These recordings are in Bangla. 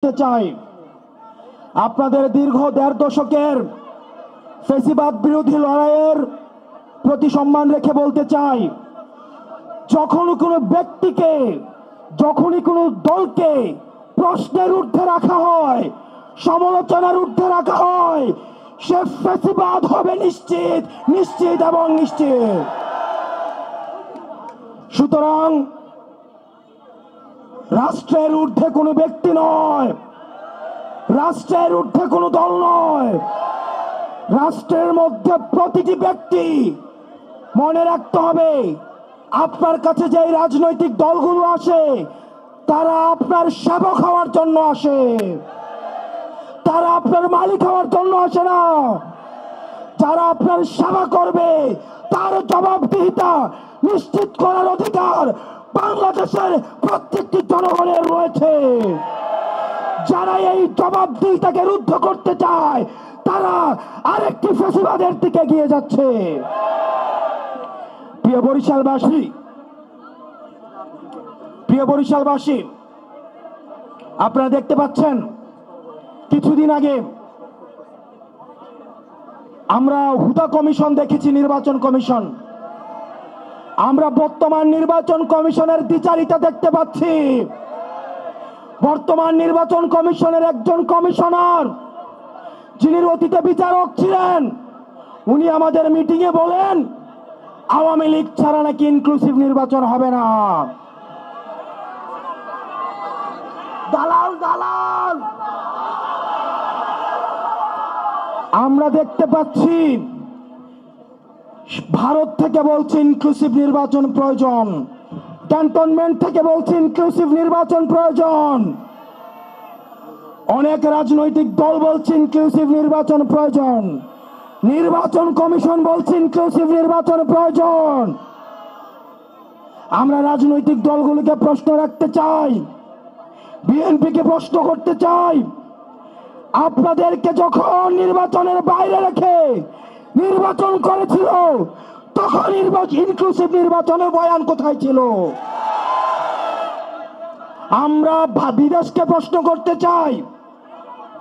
চাই আপনাদের দীর্ঘ ১.৫ দশকের ফ্যাসিবাদ বিরোধী লড়াইয়ের প্রতি সম্মান রেখে বলতে চাই, যখনই কোনো ব্যক্তিকে, যখনই কোনো দলকে প্রশ্নের ঊর্ধ্বে রাখা হয়, সমালোচনার ঊর্ধ্বে রাখা হয়, সে ফ্যাসিবাদ হবে নিশ্চিত, নিশ্চিত এবং নিশ্চিত। সুতরাং রাষ্ট্রের ঊর্ধ্বে কোনো ব্যক্তি নয়, রাষ্ট্রের ঊর্ধ্বে কোনো দল নয়, রাষ্ট্রের মধ্যে প্রতিটি ব্যক্তি মনে রাখতে হবে, আপনার কাছে যে রাজনৈতিক দলগুলো আসে তারা আপনার সেবক হওয়ার জন্য আসে, তারা আপনার মালিক হওয়ার জন্য আসে না। যারা আপনার সেবা করবে তার জবাবদিহিতা নিশ্চিত করার অধিকার বাংলাদেশের প্রত্যেকটি জনগণের রয়েছে। যারা এই জবাবদিহিতাকে রুদ্ধ করতে চায় তারা আরেকটি ফ্যাসিবাদের দিকে এগিয়ে যাচ্ছে। প্রিয় বরিশালবাসী, আপনারা দেখতে পাচ্ছেন কিছুদিন আগে আমরা হুদা কমিশন দেখেছি, নির্বাচন কমিশন। আমরা বর্তমান নির্বাচন কমিশনের দ্বিচারিতা দেখতে পাচ্ছি। বর্তমান নির্বাচন কমিশনের একজন কমিশনার, যিনি অতীতে বিচারক ছিলেন, উনি আমাদের মিটিংয়ে বলেন আওয়ামী লীগ ছাড়া নাকি ইনক্লুসিভ নির্বাচন হবে না। দালাল দালাল। আমরা দেখতে পাচ্ছি ভারত থেকে বলছে ইনক্লুসিভ নির্বাচন প্রয়োজন, ক্যান্টনমেন্ট থেকে বলছে ইনক্লুসিভ নির্বাচন প্রয়োজন, অনেক রাজনৈতিক দল বলছে ইনক্লুসিভ নির্বাচন প্রয়োজন, নির্বাচন কমিশন বলছে ইনক্লুসিভ নির্বাচন প্রয়োজন। আমরা রাজনৈতিক দলগুলোকে প্রশ্ন রাখতে চাই, বিএনপিকে প্রশ্ন করতে চাই, আপনাদেরকে যখন নির্বাচনের বাইরে রেখে নির্বাচন করেছিল তখন ইনক্লুসিভ নির্বাচনের বয়ান কোথায় ছিল? আমরা বিদেশকে প্রশ্ন করতে চাই,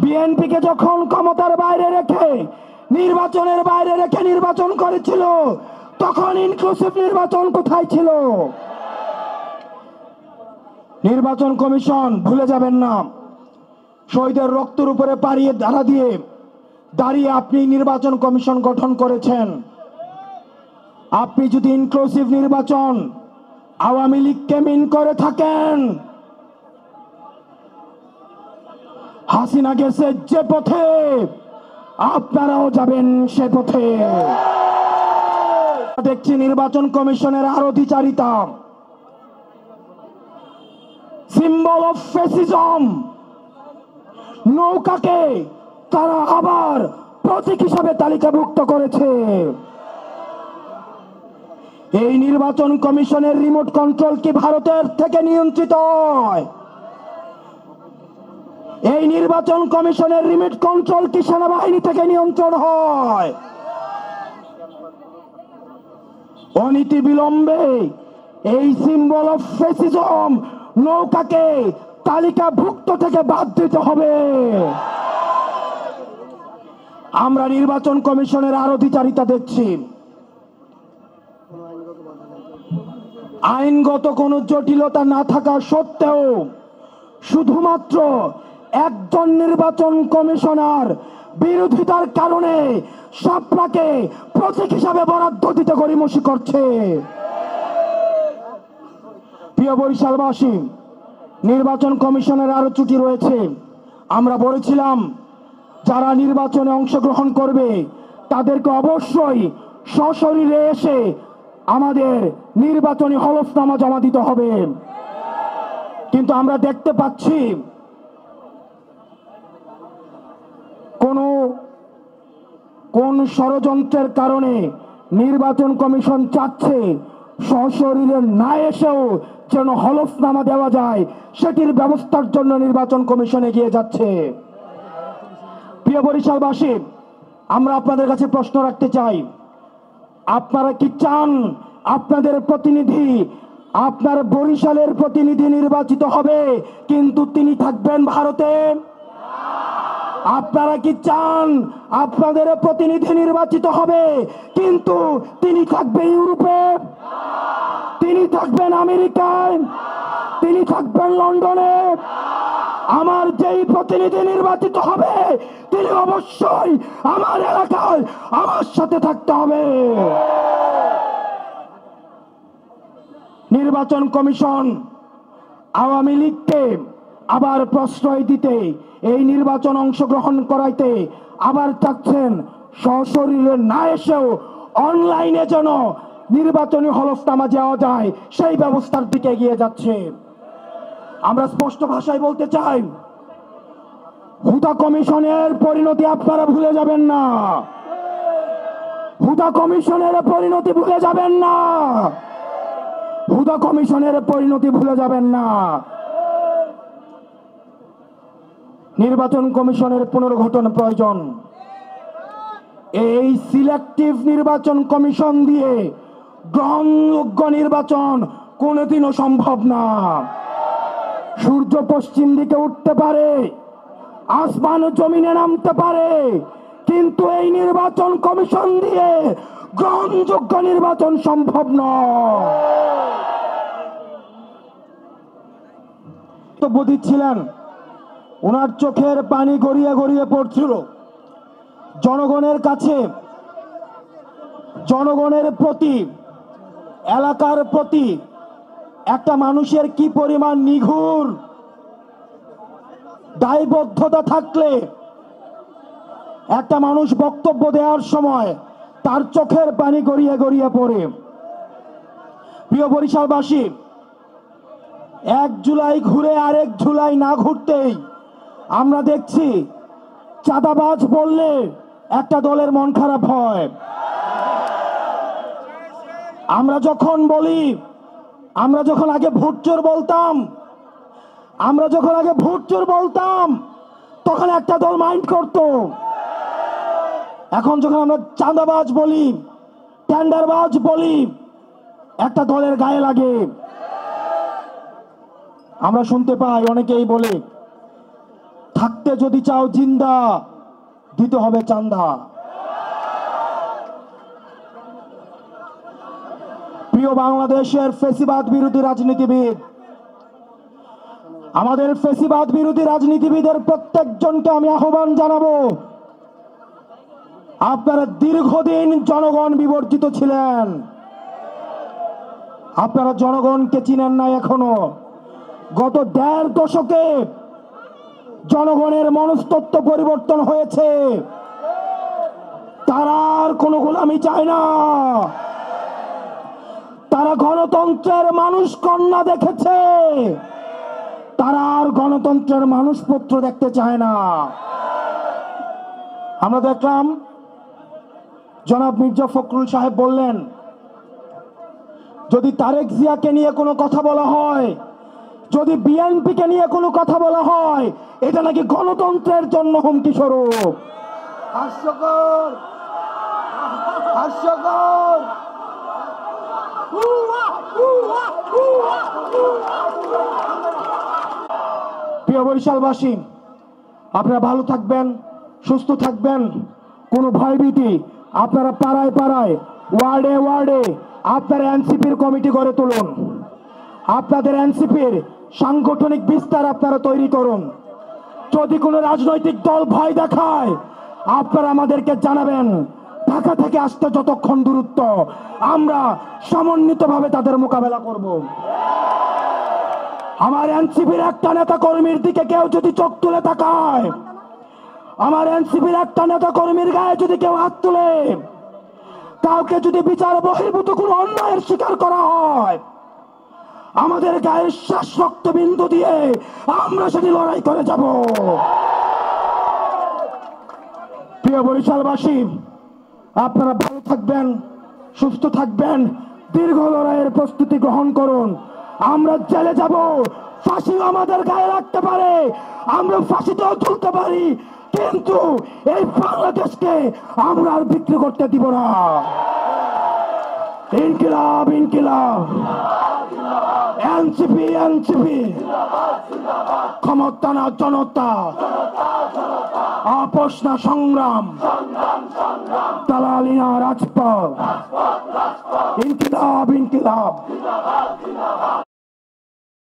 বিএনপিকে যখন ক্ষমতার বাইরে রেখে নির্বাচনের বাইরে রেখে নির্বাচন করেছিল তখন ইনক্লুসিভ নির্বাচন কোথায় ছিল? নির্বাচন কমিশন ভুলে যাবেন না, শহীদের রক্তের উপরে দাঁড়িয়ে আপনি নির্বাচন কমিশন গঠন করেছেন। আপনি যদি ইনক্লুসিভ নির্বাচন আওয়ামী লীগকে মিন করে থাকেন, হাসিনা গেছে যে পথে আপনারাও যাবেন সে পথে। দেখছি নির্বাচন কমিশনের আরো দ্বিচারিতা, সিম্বল অফ ফ্যাসিজম নৌকাকে তারা আবার প্রতীক হিসাবে তালিকাভুক্ত করেছে। এই নির্বাচন কমিশনের রিমোট কন্ট্রোল কি ভারতের থেকে নিয়ন্ত্রিত হয়? এই নির্বাচন কমিশনের রিমোট কন্ট্রোল কি সেনাবাহিনী থেকে নিয়ন্ত্রণ হয়? অনীতি বিলম্বে এই সিম্বল অফ ফ্যাসিজম নৌকাকে তালিকাভুক্ত থেকে বাদ দিতে হবে। আমরা নির্বাচন কমিশনের আরো দ্বিচারিতা দেখছি। আইনগত কোনো জটিলতা না থাকা সত্ত্বেও শুধুমাত্র একজন নির্বাচন কমিশনার বিরোধিতার কারণে শাপলাকে প্রতীক হিসাবে বরাদ্দ দিতে গড়িমসি করছে। প্রিয় বরিশালবাসী, নির্বাচন কমিশনের আরো ত্রুটি রয়েছে। আমরা বলেছিলাম যারা নির্বাচনে অংশগ্রহণ করবে তাদেরকে অবশ্যই সশরীরে এসে আমাদের নির্বাচনী হলফনামা জমা দিতে হবে। কিন্তু আমরা দেখতে পাচ্ছি কোন ষড়যন্ত্রের কারণে নির্বাচন কমিশন চাচ্ছে সশরীরে না এসেও যেন হলফনামা দেওয়া যায়, সেটির ব্যবস্থার জন্য নির্বাচন কমিশন এগিয়ে যাচ্ছে। প্রিয় বরিশালবাসী, আমরা আপনাদের কাছে প্রশ্ন রাখতে চাই, আপনারা কি চান আপনাদের প্রতিনিধি আপনার বরিশালের প্রতিনিধি নির্বাচিত হবে, কিন্তু তিনি থাকবেন ভারতে? আপনারা কি চান আপনাদের প্রতিনিধি নির্বাচিত হবে কিন্তু তিনি থাকবেন ইউরোপে, তিনি থাকবেন আমেরিকায়, তিনি থাকবেন লন্ডনে? আমার যেই প্রতিনিধি নির্বাচিত হবে তিনি অবশ্যই আমার এলাকায় আমার সাথে থাকতে হবে। নির্বাচন কমিশন আওয়ামী লীগকে আবার প্রশ্রয় দিতে, এই নির্বাচন অংশগ্রহণ করাইতে আবার চাচ্ছেন সশরীরে না এসেও অনলাইনে যেন নির্বাচনী হলফনামা দেওয়া যায় সেই ব্যবস্থার দিকে এগিয়ে যাচ্ছে। আমরা স্পষ্ট ভাষায় বলতে চাই, হুদা কমিশনের পরিণতি আপনারা ভুলে যাবেন না, হুদা কমিশনের পরিণতি ভুলে যাবেন না, হুদা কমিশনের পরিণতি ভুলে যাবেন না। নির্বাচন কমিশনের পুনর্গঠন প্রয়োজন। এই সিলেক্টিভ নির্বাচন কমিশন দিয়ে গ্রহণযোগ্য নির্বাচন কোনোদিনও সম্ভব না। সূর্য পশ্চিম দিকে উঠতে পারে, আসমান জমিনে নামতে পারে, কিন্তু এই নির্বাচন কমিশন দিয়ে গ্রহণযোগ্য নির্বাচন সম্ভব নয়। তো বুঝিছিলেন, ওনার চোখের পানি গড়িয়ে গড়িয়ে পড়ছিল। জনগণের কাছে, জনগণের প্রতি, এলাকার প্রতি একটা মানুষের কি পরিমাণ নিঘুর দায়বদ্ধতা থাকলে একটা মানুষ বক্তব্য দেওয়ার সময় তার চোখের পানি গড়িয়ে গড়িয়ে পড়ে। প্রিয় বরিশালবাসী, 1 জুলাই ঘুরে আরেক জুলাই না ঘুরতেই আমরা দেখছি চাঁদাবাজ বললে একটা দলের মন খারাপ হয়। আমরা যখন বলি, আমরা যখন আগে ভোট চোর বলতাম, তখন একটা দল মাইন্ড করত। এখন যখন আমরা চাঁদাবাজ বলি, টেন্ডারবাজ বলি, একটা দলের গায়ে লাগে। আমরা শুনতে পাই অনেকেই বলে, থাকতে যদি চাও জিন্দা, দিতে হবে চান্দা। প্রিয় বাংলাদেশের ফ্যাসিবাদ বিরোধী রাজনীতিবিদ, আমাদের ফ্যাসিবাদ বিরোধী রাজনীতিবিদের প্রত্যেকজনকে আমি আহ্বান জানাবো, আপনারা দীর্ঘদিন জনগণ বিবর্জিত ছিলেন, আপনারা জনগণকে চিনেন না এখনো। গত 1.5 দশকে জনগণের মনস্তত্ত্ব পরিবর্তন হয়েছে। তারা আর কোনো গোলামি চায় না, তারা গণতন্ত্রের মানুষ কন্যা দেখেছে, তারা আর গণতন্ত্রের মানুষপত্র দেখতে চায় না। আমরা দেখলাম জনাব মির্জা ফখরুল সাহেব বললেন, যদি তারেক জিয়াকে নিয়ে কোনো কথা বলা হয়, যদি বিএনপিকে নিয়ে কোনো কথা বলা হয়, এটা নাকি গণতন্ত্রের জন্য হুমকি স্বরূপ। হাস্যকর, হাস্যকর। প্রিয় বরিশালবাসী, আপনারা ভালো থাকবেন, সুস্থ থাকবেন, কোনো ভয়ভীতি আপনারা পাড়ায় পাড়ায়, ওয়ার্ডে ওয়ার্ডে আপনারা এনসিপির কমিটি গড়ে তুলুন, আপনাদের এনসিপির সাংগঠনিক বিস্তার আপনারা তৈরি করুন। যদি কোনো রাজনৈতিক দল ভয় দেখায় আপনারা আমাদেরকে জানাবেন। ঢাকা থেকে আসতে যতক্ষণ দূরত্ব, আমরা সমন্বিতভাবে তাদের মোকাবেলা করব। আমার এনসিপির একটা নেতা কর্মীর দিকে কেউ যদি চোখ তুলে তাকায়, আমার এনসিপির একটা নেতা কর্মীর গায়ে যদি কেউ হাত তুলে, কাউকে যদি বিচার বহির্ভূত কোনো অন্যায়ের শিকার করা হয়, আমাদের গায়ের শ্বাস রক্তবিন্দু দিয়ে আমরা সেটি লড়াই করে যাব। প্রিয় বরিশালবাসী, আপনারা ভালো থাকবেন, সুস্থ থাকবেন, দীর্ঘ লড়াইয়ের প্রস্তুতি গ্রহণ করুন। আমরা জেলে যাব, ফাঁসি আমাদের গায়ে রাখতে পারে, আমরা ফাঁসিতেও তুলতে পারি, কিন্তু এই বাংলাদেশকে আমরা আর বিক্রি করতে দিব না। ইনকিলাব, ইনকিলাব। এনসিপি এনসিপি ক্ষমতা না জনতা, আপোষ না সংগ্রাম, দালালি না রাজপথ, ইনকিলাব ইনকিলাব।